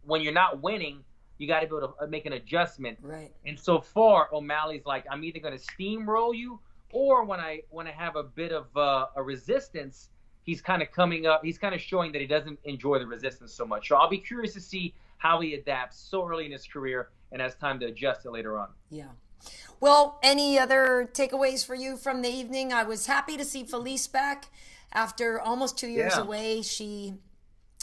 when you're not winning, you got to be able to make an adjustment. Right. And so far, O'Malley's like, I'm either going to steamroll you, or when I have a bit of a resistance, he's kind of coming up. He's kind of showing that he doesn't enjoy the resistance so much. So I'll be curious to see how he adapts so early in his career and has time to adjust it later on. Yeah. Well, any other takeaways for you from the evening? I was happy to see Felice back after almost 2 years away. She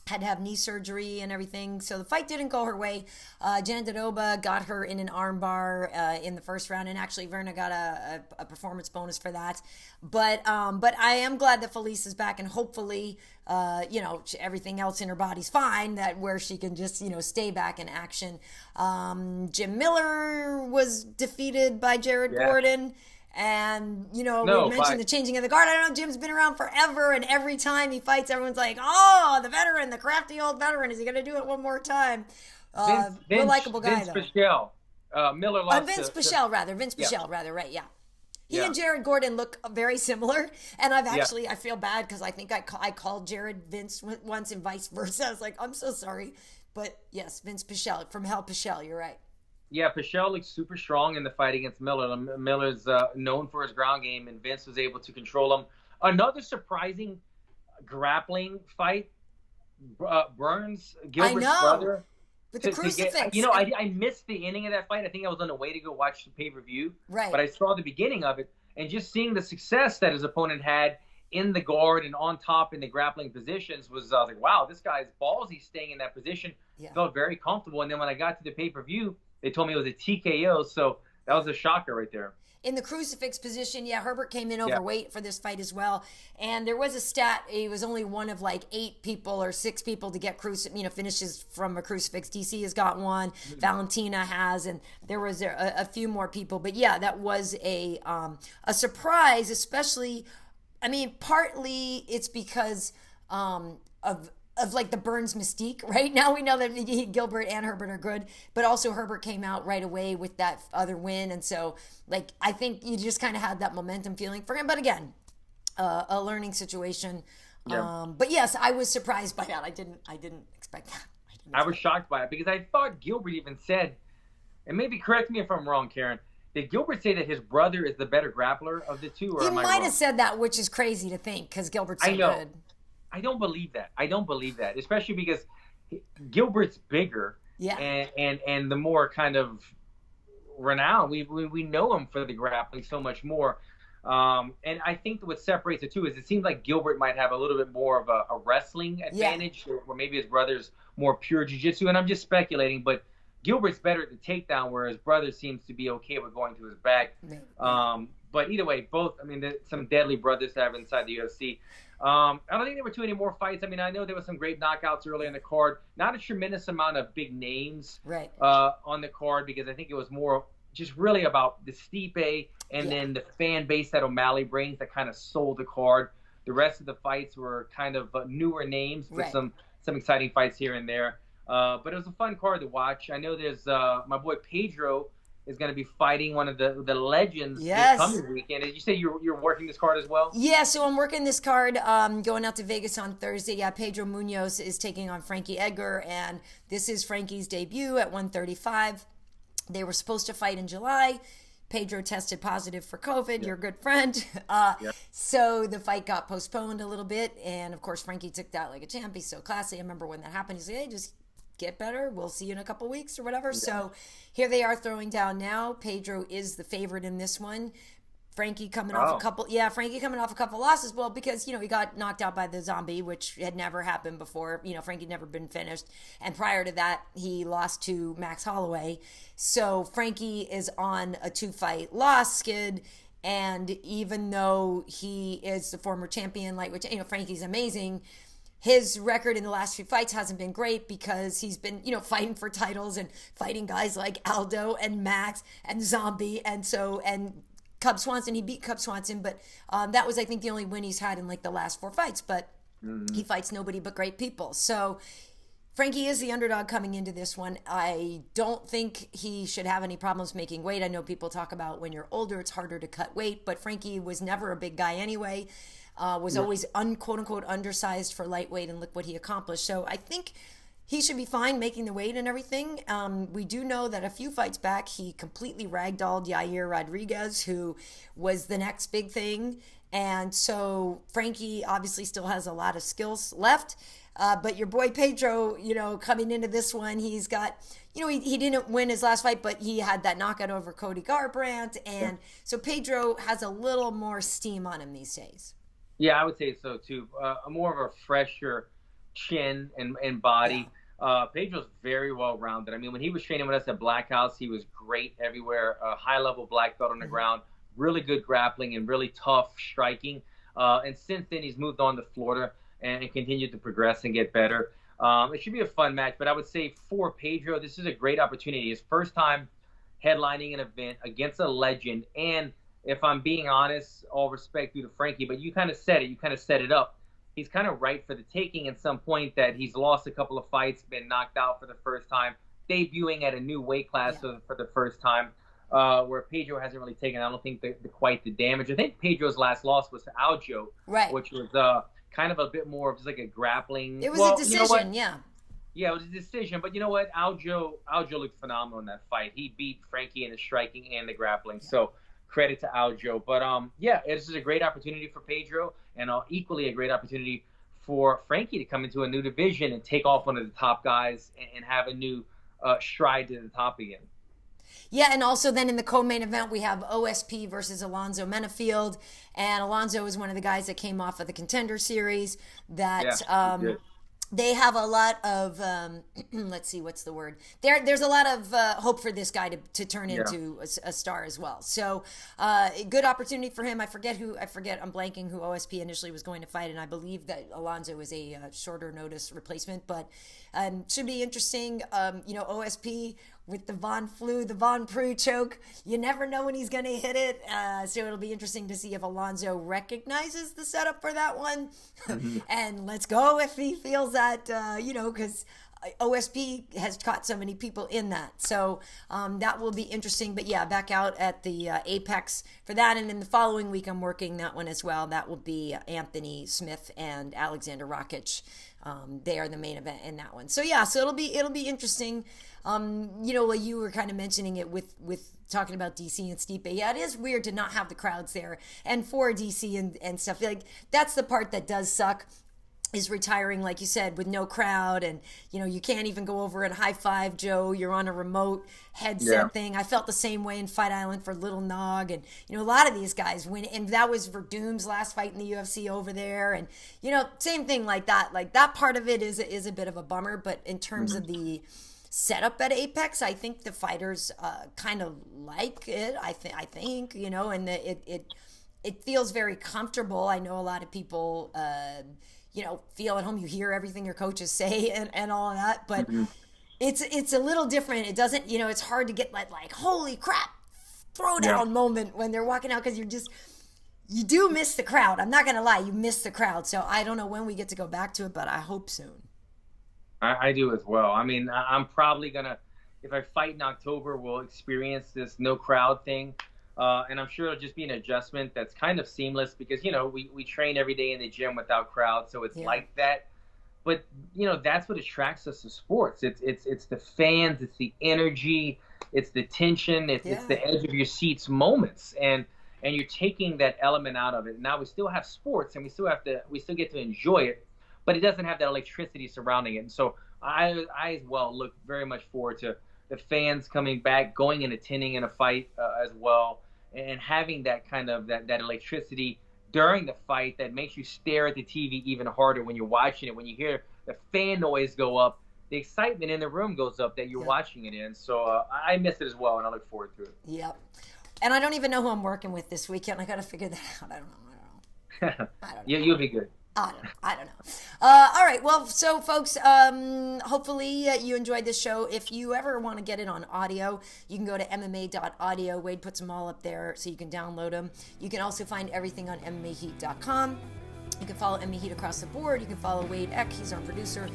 had to have knee surgery and everything, so the fight didn't go her way. Jandiroba got her in an armbar in the first round, and actually Vera got a performance bonus for that. But I am glad that Felice is back, and hopefully, everything else in her body's fine, that where she can just stay back in action. Jim Miller was defeated by Jared Gordon. And, we mentioned the changing of the guard. I don't know, Jim's been around forever, and every time he fights, everyone's like, the veteran, the crafty old veteran. Is he going to do it one more time? Real likable guy, Vince Pichel. Miller lost Vince Pichel, right, yeah. He and Jared Gordon look very similar, and I've actually, I feel bad because I think I called Jared Vince once and vice versa. I was like, I'm so sorry. But, yes, Vince Pichel, from Hell Pichel, you're right. Yeah, Pichel looked super strong in the fight against Miller. Miller's known for his ground game, and Vince was able to control him. Another surprising grappling fight, Burns, Gilbert's brother. With the crucifix. I missed the ending of that fight. I think I was on the way to go watch the pay-per-view. Right. But I saw the beginning of it, and just seeing the success that his opponent had in the guard and on top in the grappling positions was, I was like, wow, this guy's ballsy staying in that position. Yeah. Felt very comfortable. And then when I got to the pay-per-view, they told me it was a TKO, so that was a shocker right there. In the crucifix position, Herbert came in overweight for this fight as well. And there was a stat, he was only one of like 8 people or 6 people to get finishes from a crucifix. DC has got one, Valentina has, and there was a few more people. But that was a surprise, especially, partly it's because of like the Burns mystique, right? Now we know that Gilbert and Herbert are good, but also Herbert came out right away with that other win. And so I think you just kind of had that momentum feeling for him. But again, a learning situation. Yeah. But yes, I was surprised by that. I didn't expect that. I was shocked by it because I thought Gilbert even said, and maybe correct me if I'm wrong, Karyn, did Gilbert say that his brother is the better grappler of the two? Or he might have said that, which is crazy to think because Gilbert's so good. I don't believe that, especially because Gilbert's bigger, and the more kind of renowned. We know him for the grappling so much more, and I think what separates the two is it seems like Gilbert might have a little bit more of a wrestling advantage, or maybe his brother's more pure jiu-jitsu. And I'm just speculating, but Gilbert's better at the takedown, whereas brother seems to be okay with going to his back. But either way, both, I mean, some deadly brothers to have inside the UFC. I don't think there were too many more fights. I mean, I know there were some great knockouts early in the card. Not a tremendous amount of big names on the card, because I think it was more just really about the Stipe and then the fan base that O'Malley brings that kind of sold the card. The rest of the fights were kind of newer names with some exciting fights here and there. But it was a fun card to watch. I know there's my boy Pedro is going to be fighting one of the legends this coming weekend. Did you say you're working this card as well? Yeah, so I'm working this card, going out to Vegas on Thursday. Yeah, Pedro Munhoz is taking on Frankie Edgar, and this is Frankie's debut at 135. They were supposed to fight in July. Pedro tested positive for COVID, your good friend. So the fight got postponed a little bit, and of course Frankie took that like a champ. He's so classy. I remember when that happened, he said, hey, just get better. We'll see you in a couple weeks or whatever. So here they are throwing down now. Pedro is the favorite in this one. Frankie coming off a couple losses. Well, because, you know, he got knocked out by the zombie, which had never happened before. You know, Frankie never been finished. And prior to that, he lost to Max Holloway. So Frankie is on a 2-fight loss skid. And even though he is the former champion, like, which, you know, Frankie's amazing, his record in the last few fights hasn't been great because he's been, you know, fighting for titles and fighting guys like Aldo and Max and Zombie. And Cub Swanson, he beat Cub Swanson, but that was, I think, the only win he's had in like the last 4 fights. But he fights nobody but great people. So Frankie is the underdog coming into this one. I don't think he should have any problems making weight. I know people talk about when you're older, it's harder to cut weight, but Frankie was never a big guy anyway. Was always quote unquote undersized for lightweight, and look what he accomplished. So I think he should be fine making the weight and everything. We do know that a few fights back, he completely ragdolled Yair Rodriguez, who was the next big thing. And so Frankie obviously still has a lot of skills left. But your boy Pedro, you know, coming into this one, he's got, you know, he didn't win his last fight, but he had that knockout over Cody Garbrandt. And so Pedro has a little more steam on him these days. Yeah, I would say so too. More of a fresher chin and body. Pedro's very well rounded. I mean, when he was training with us at Black House, he was great everywhere. High level black belt on the ground, really good grappling and really tough striking. And since then, he's moved on to Florida and continued to progress and get better. It should be a fun match. But I would say for Pedro, this is a great opportunity. His first time headlining an event against a legend. And if I'm being honest, all respect due to Frankie, but you kind of said it. You kind of set it up. He's kind of right for the taking at some point, that he's lost a couple of fights, been knocked out for the first time, debuting at a new weight class for the first time, where Pedro hasn't really taken, I don't think, quite the damage. I think Pedro's last loss was to Aljo, which was kind of a bit more of just like a grappling. It was a decision, Yeah, it was a decision. But you know what? Aljo looked phenomenal in that fight. He beat Frankie in the striking and the grappling. So credit to Aljo. But this is a great opportunity for Pedro, and equally a great opportunity for Frankie to come into a new division and take off one of the top guys and have a new stride to the top again. Yeah, and also then in the co-main event, we have OSP versus Alonzo Menafield. And Alonzo is one of the guys that came off of the Contender Series that they have a lot of, let's see, what's the word? There's a lot of hope for this guy to turn into a star as well. So a good opportunity for him. I'm blanking who OSP initially was going to fight, and I believe that Alonzo is a shorter notice replacement, but should be interesting. OSP with the Von Preux choke. You never know when he's going to hit it. So it'll be interesting to see if Alonzo recognizes the setup for that one. And let's go if he feels that, because OSP has caught so many people in that. So that will be interesting. But yeah, back out at the Apex for that. And in the following week, I'm working that one as well. That will be Anthony Smith and Alexander Rakic. They are the main event in that one. So yeah, so it'll be interesting. Like you were kind of mentioning it with talking about DC and Stipe. Yeah, it is weird to not have the crowds there. And for DC and stuff, like that's the part that does suck, is retiring, like you said, with no crowd, and you can't even go over and high five Joe. You're on a remote headset thing. I felt the same way in Fight Island for Little Nog, and a lot of these guys win, and that was Verdum's last fight in the UFC over there, and same thing like that. Like that part of it is a bit of a bummer, but in terms of the setup at Apex. I think the fighters kind of like it. I think, you know, and it feels very comfortable. I know a lot of people, you know, feel at home. You hear everything your coaches say and all of that, but it's a little different. It doesn't, you know, it's hard to get like holy crap throwdown moment when they're walking out, because you do miss the crowd. I'm not going to lie, you miss the crowd. So I don't know when we get to go back to it, but I hope soon. I do as well. I mean, I'm probably going to, if I fight in October, we'll experience this no crowd thing. And I'm sure it'll just be an adjustment that's kind of seamless, because, you know, we train every day in the gym without crowd. So it's like that. But, you know, that's what attracts us to sports. It's the fans, it's the energy, it's the tension, it's the edge of your seats moments. And you're taking that element out of it. Now we still have sports, and we still get to enjoy it, but it doesn't have that electricity surrounding it. And so I as well look very much forward to the fans coming back, going and attending in a fight as well, and having that kind of that electricity during the fight that makes you stare at the TV even harder when you're watching it. When you hear the fan noise go up, the excitement in the room goes up that you're watching it in. So I miss it as well, and I look forward to it. Yep. And I don't even know who I'm working with this weekend. I got to figure that out. I don't know. Yeah, you'll be good. I don't know. All right. Well, so folks, hopefully you enjoyed this show. If you ever want to get it on audio, you can go to MMA.audio. Wade puts them all up there so you can download them. You can also find everything on MMAHeat.com. You can follow MMA Heat across the board. You can follow Wade Eck. He's our producer.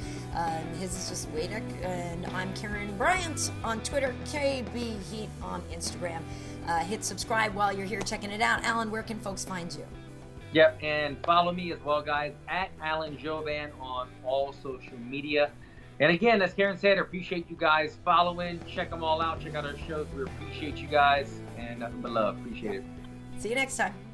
His is just Wade Eck. And I'm Karyn Bryant on Twitter, KB Heat on Instagram. Hit subscribe while you're here checking it out. Alan, where can folks find you? Yep, and follow me as well, guys, at Alan Jouban on all social media. And again, as Karyn said, I appreciate you guys following. Check them all out. Check out our shows. We appreciate you guys. And nothing but love. Appreciate it. See you next time.